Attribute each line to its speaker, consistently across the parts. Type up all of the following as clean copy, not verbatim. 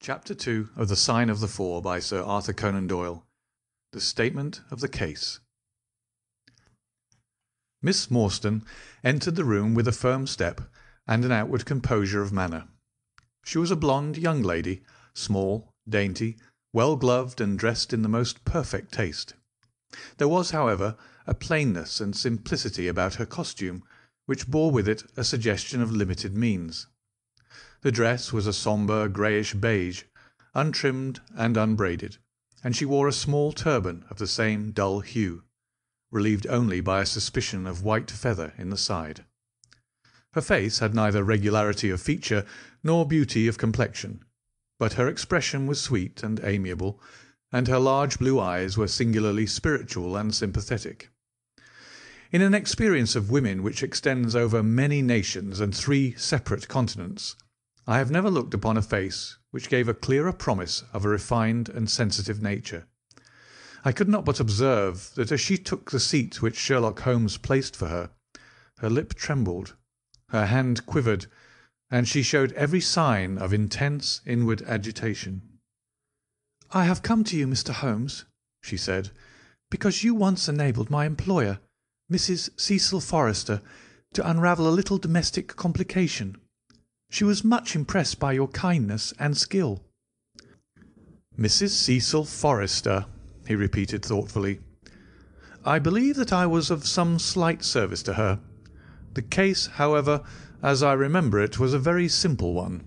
Speaker 1: Chapter 2 of The Sign of the Four by Sir Arthur Conan Doyle. The Statement of the Case. Miss Morstan entered the room with a firm step and an outward composure of manner. She was a blonde young lady, small, dainty, well-gloved and dressed in the most perfect taste. There was, however, a plainness and simplicity about her costume which bore with it a suggestion of limited means. The dress was a sombre greyish beige, untrimmed and unbraided, and she wore a small turban of the same dull hue, relieved only by a suspicion of white feather in the side. Her face had neither regularity of feature nor beauty of complexion, but her expression was sweet and amiable, and her large blue eyes were singularly spiritual and sympathetic. In an experience of women which extends over many nations and 3 separate continents, I have never looked upon a face which gave a clearer promise of a refined and sensitive nature. I could not but observe that as she took the seat which Sherlock Holmes placed for her, her lip trembled, her hand quivered, and she showed every sign of intense inward agitation. "I have come to you, Mr. Holmes," she said, "because you once enabled my employer, Mrs. Cecil Forrester, to unravel a little domestic complication. She was much impressed by your kindness and skill." "Mrs. Cecil Forrester," he repeated thoughtfully. "I believe that I was of some slight service to her. The case, however, as I remember it, was a very simple one."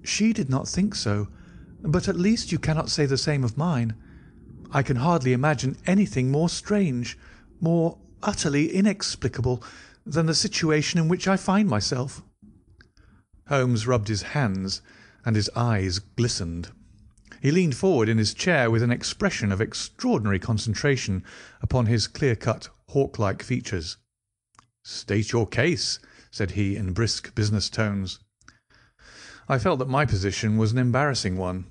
Speaker 1: "She did not think so, but at least you cannot say the same of mine. I can hardly imagine anything more strange, more utterly inexplicable, than the situation in which I find myself." Holmes rubbed his hands, and his eyes glistened. He leaned forward in his chair with an expression of extraordinary concentration upon his clear-cut, hawk-like features. "State your case," said he in brisk business tones. I felt that my position was an embarrassing one.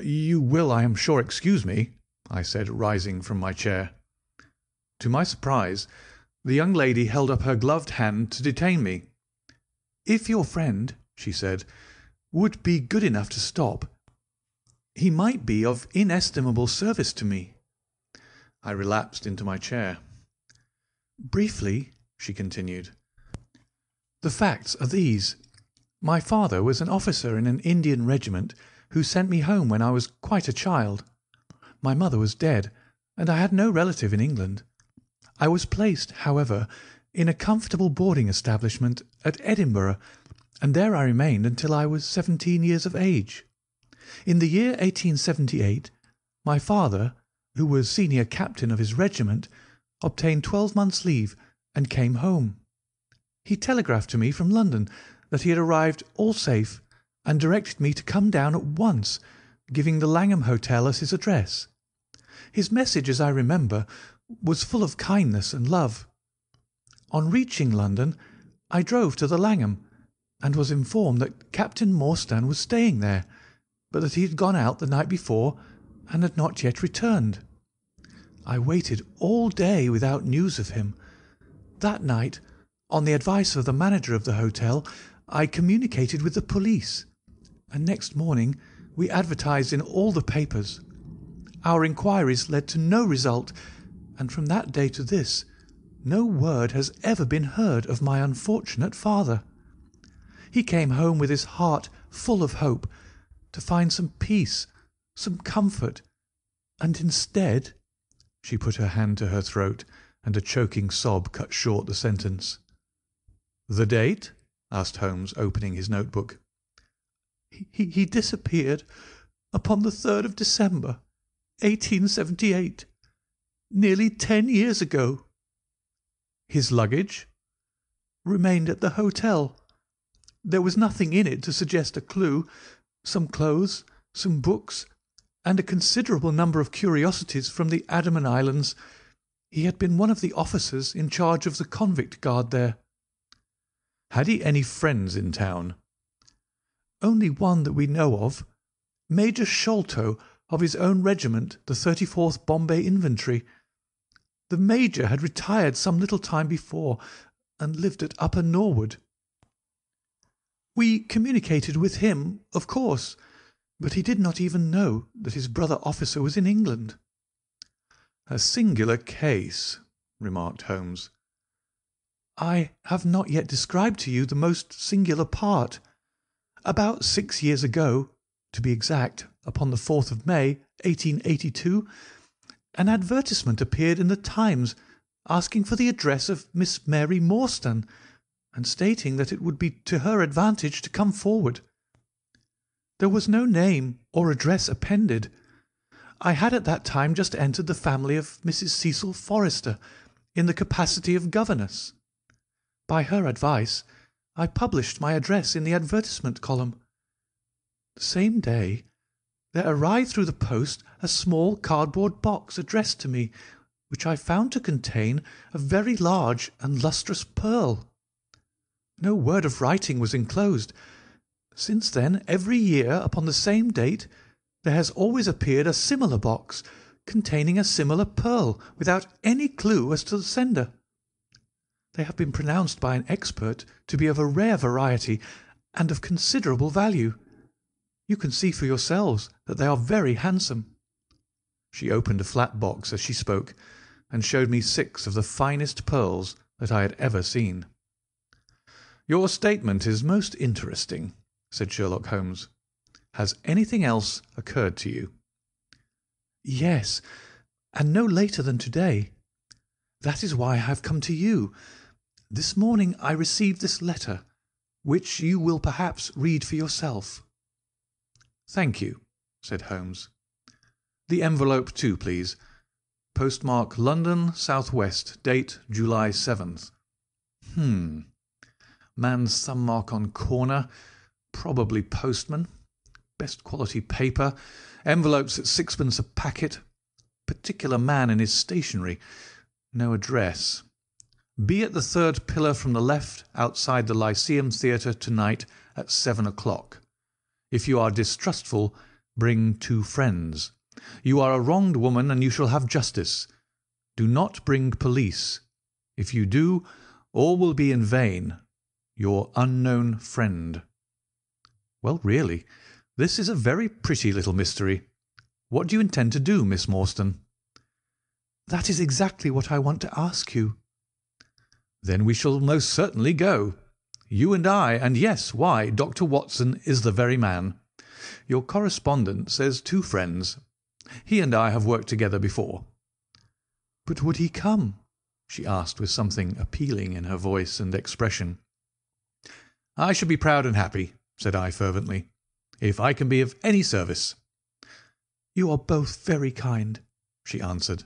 Speaker 1: "You will, I am sure, excuse me," I said, rising from my chair. To my surprise, the young lady held up her gloved hand to detain me. "If your friend," she said, "would be good enough to stop, he might be of inestimable service to me." I relapsed into my chair. "Briefly," she continued, "the facts are these. My father was an officer in an Indian regiment who sent me home when I was quite a child. My mother was dead, and I had no relative in England. I was placed, however, in a comfortable boarding establishment at Edinburgh, and there I remained until I was 17 years of age. In the year 1878, my father, who was senior captain of his regiment, obtained 12 months' leave and came home. He telegraphed to me from London that he had arrived all safe, and directed me to come down at once, giving the Langham Hotel as his address. His message, as I remember, was full of kindness and love. On reaching London, I drove to the Langham, and was informed that Captain Morstan was staying there, but that he had gone out the night before and had not yet returned. I waited all day without news of him. That night, on the advice of the manager of the hotel, I communicated with the police, and next morning we advertised in all the papers. Our inquiries led to no result, and from that day to this no word has ever been heard of my unfortunate father. He came home with his heart full of hope, to find some peace, some comfort, and instead—" She put her hand to her throat, and a choking sob cut short the sentence. "The date?" asked Holmes, opening his notebook. He disappeared upon the 3rd of December, 1878, nearly 10 years ago." "His luggage?" "Remained at the hotel. There was nothing in it to suggest a clue. Some clothes, some books, and a considerable number of curiosities from the Andaman Islands. He had been one of the officers in charge of the convict guard there." "Had he any friends in town?"
Speaker 2: "Only one that we know of, Major Sholto, of his own regiment, the 34th Bombay Infantry. The Major had retired some little time before, and lived at Upper Norwood. We communicated with him, of course, but he did not even know that his brother officer was in England."
Speaker 1: "A singular case," remarked Holmes.
Speaker 2: "I have not yet described to you the most singular part. About 6 years ago, to be exact, upon the 4th of May, 1882, an advertisement appeared in the Times asking for the address of Miss Mary Morstan, and stating that it would be to her advantage to come forward. There was no name or address appended. I had at that time just entered the family of Mrs. Cecil Forrester in the capacity of governess. By her advice, I published my address in the advertisement column. The same day there arrived through the post a small cardboard box addressed to me, which I found to contain a very large and lustrous pearl. No word of writing was enclosed. Since then, every year, upon the same date, there has always appeared a similar box, containing a similar pearl, without any clue as to the sender. They have been pronounced by an expert to be of a rare variety and of considerable value. You can see for yourselves that they are very handsome."
Speaker 1: She opened a flat box as she spoke, and showed me 6 of the finest pearls that I had ever seen. "Your statement is most interesting," said Sherlock Holmes. "Has anything else occurred to you?"
Speaker 2: "Yes, and no later than to-day. That is why I have come to you. This morning I received this letter, which you will perhaps read for yourself."
Speaker 1: "Thank you," said Holmes. "The envelope too, please. Postmark London, S.W. Date July 7th. Man's thumb mark on corner. Probably postman. Best quality paper. Envelopes at 6pence a packet. Particular man in his stationery. No address. Be at the 3rd pillar from the left outside the Lyceum Theatre to-night at 7 o'clock. If you are distrustful, bring 2 friends. You are a wronged woman, and you shall have justice. Do not bring police. If you do, all will be in vain. Your unknown friend." "Well, really, this is a very pretty little mystery. What do you intend to do, Miss Morstan?"
Speaker 2: "That is exactly what I want to ask you."
Speaker 1: "Then we shall most certainly go. You and I, and yes, why, Dr. Watson is the very man. Your correspondent says 2 friends. He and I have worked together before."
Speaker 2: "But would he come?"
Speaker 1: she asked with something appealing in her voice and expression. "I should be proud and happy," said I fervently, "if I can be of any service."
Speaker 2: "You are both very kind," she answered.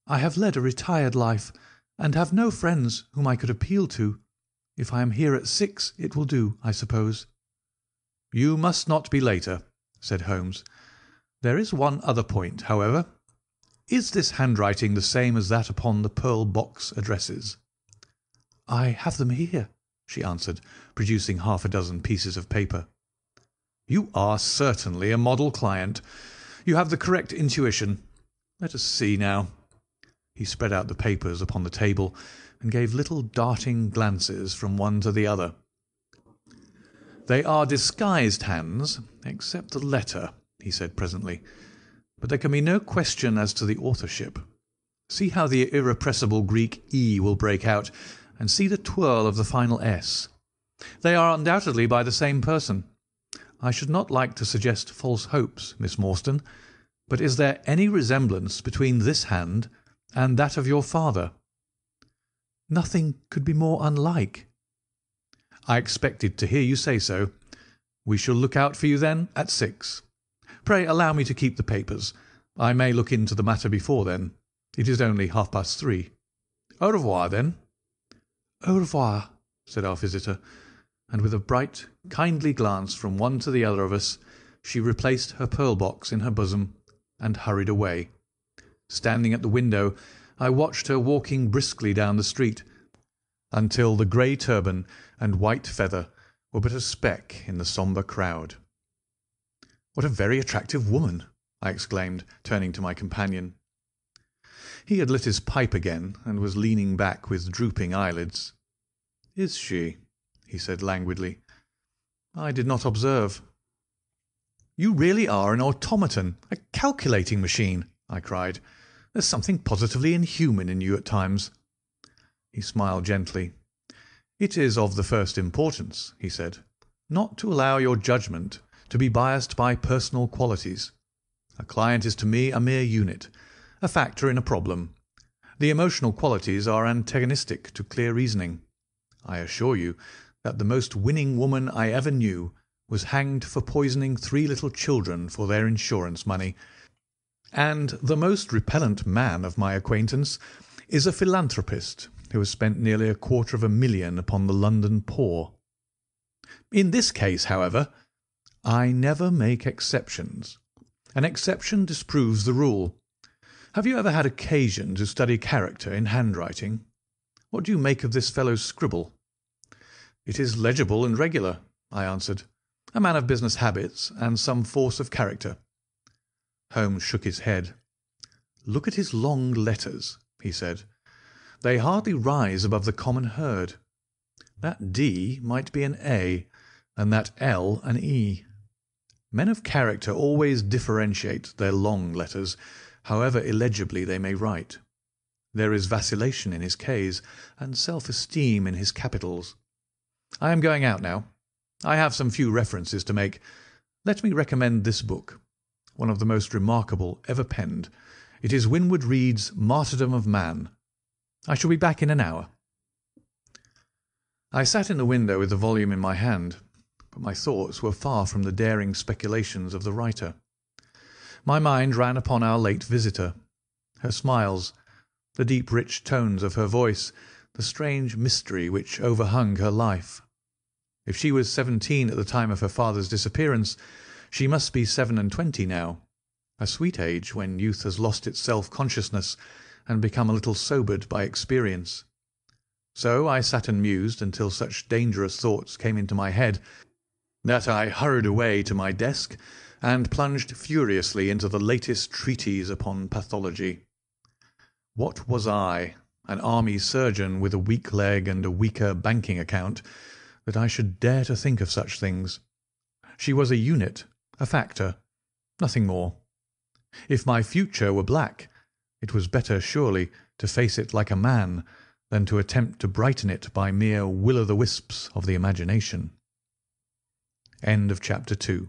Speaker 2: "I have led a retired life, and have no friends whom I could appeal to. If I am here at 6, it will do, I suppose."
Speaker 1: "You must not be later," said Holmes. "There is one other point, however. Is this handwriting the same as that upon the pearl box addresses?"
Speaker 2: "I have them here,"
Speaker 1: she answered, producing 6 pieces of paper. "You are certainly a model client. You have the correct intuition. Let us see now." He spread out the papers upon the table and gave little darting glances from one to the other. "They are disguised hands, except the letter," he said presently, "but there can be no question as to the authorship. See how the irrepressible Greek E will break out, and see the twirl of the final S. They are undoubtedly by the same person. I should not like to suggest false hopes, Miss Morstan, but is there any resemblance between this hand and that of your father?"
Speaker 2: "Nothing could be more unlike."
Speaker 1: "I expected to hear you say so. We shall look out for you, then, at 6. Pray allow me to keep the papers. I may look into the matter before then. It is only 3:30. Au revoir, then."
Speaker 2: "Au revoir,"
Speaker 1: said our visitor, and with a bright, kindly glance from one to the other of us, she replaced her pearl box in her bosom and hurried away. Standing at the window, I watched her walking briskly down the street, until the grey turban and white feather were but a speck in the sombre crowd. "What a very attractive woman!" I exclaimed, turning to my companion. He had lit his pipe again, and was leaning back with drooping eyelids. "Is she?" he said languidly. "I did not observe." "You really are an automaton, a calculating machine," I cried. "There's something positively inhuman in you at times." He smiled gently. "It is of the first importance," he said, "not to allow your judgment to be biased by personal qualities. A client is to me a mere unit, a factor in a problem. The emotional qualities are antagonistic to clear reasoning. I assure you that the most winning woman I ever knew was hanged for poisoning 3 little children for their insurance money, and the most repellent man of my acquaintance is a philanthropist who has spent nearly £250,000 upon the London poor. In this case, however, I never make exceptions. An exception disproves the rule. Have you ever had occasion to study character in handwriting? What do you make of this fellow's scribble?" "It is legible and regular," I answered. "A man of business habits and some force of character." Holmes shook his head. "Look at his long letters," he said. "They hardly rise above the common herd. That D might be an A, and that L an E. Men of character always differentiate their long letters, however illegibly they may write. There is vacillation in his Ks, and self-esteem in his capitals. I am going out now. I have some few references to make. Let me recommend this book, one of the most remarkable ever penned. It is Winwood Reade's Martyrdom of Man. I shall be back in an hour." I sat in the window with the volume in my hand, but my thoughts were far from the daring speculations of the writer. My mind ran upon our late visitor, her smiles, the deep rich tones of her voice, the strange mystery which overhung her life. If she was 17 at the time of her father's disappearance, she must be 27 now, a sweet age when youth has lost its self-consciousness and become a little sobered by experience. So I sat and mused until such dangerous thoughts came into my head that I hurried away to my desk and plunged furiously into the latest treatise upon pathology. What was I, an army surgeon with a weak leg and a weaker banking account, that I should dare to think of such things? She was a unit, a factor, nothing more. If my future were black, it was better surely to face it like a man than to attempt to brighten it by mere will-o'-the-wisps of the imagination. End of chapter 2.